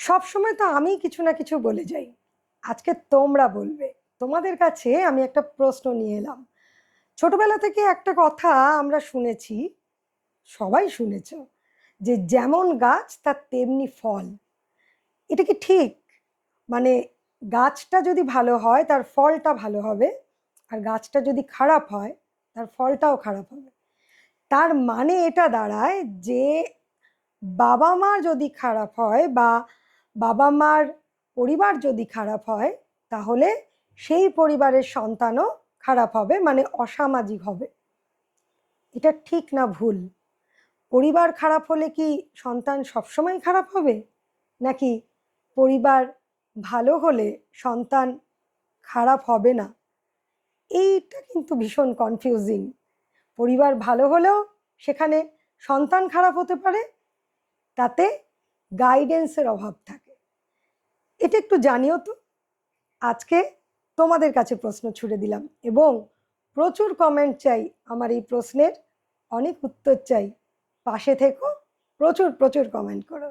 সব সময় তো আমি কিছু না কিছু বলে যাই, আজকে তোমরা বলবে। তোমাদের কাছে আমি একটা প্রশ্ন নিয়ে এলাম। ছোটবেলা থেকে একটা কথা আমরা শুনেছি, সবাই শুনেছ, যে যেমন গাছ তার তেমনি ফল। এটা কি ঠিক? মানে গাছটা যদি ভালো হয় তার ফলটা ভালো হবে, আর গাছটা যদি খারাপ হয় তার ফলটাও খারাপ হবে। তার মানে এটা দাঁড়ায় যে বাবা মা যদি খারাপ হয় বা বাবা মার পরিবার যদি খারাপ হয়, তাহলে সেই পরিবারের সন্তানও খারাপ হবে, মানে অসামাজিক হবে। এটা ঠিক না ভুল? পরিবার খারাপ হলে কি সন্তান সবসময় খারাপ হবে, নাকি পরিবার ভালো হলে সন্তান খারাপ হবে না? এইটা কিন্তু ভীষণ কনফিউজিং। পরিবার ভালো হলেও সেখানে সন্তান খারাপ হতে পারে, তাতে গাইডেন্সের অভাব থাকে। এটা একটু জানিও তো। আজকে তোমাদের কাছে প্রশ্ন ছুড়ে দিলাম, এবং প্রচুর কমেন্ট চাই আমার এই প্রশ্নের, অনেক উত্তর চাই। পাশে থেকো, প্রচুর প্রচুর কমেন্ট করো।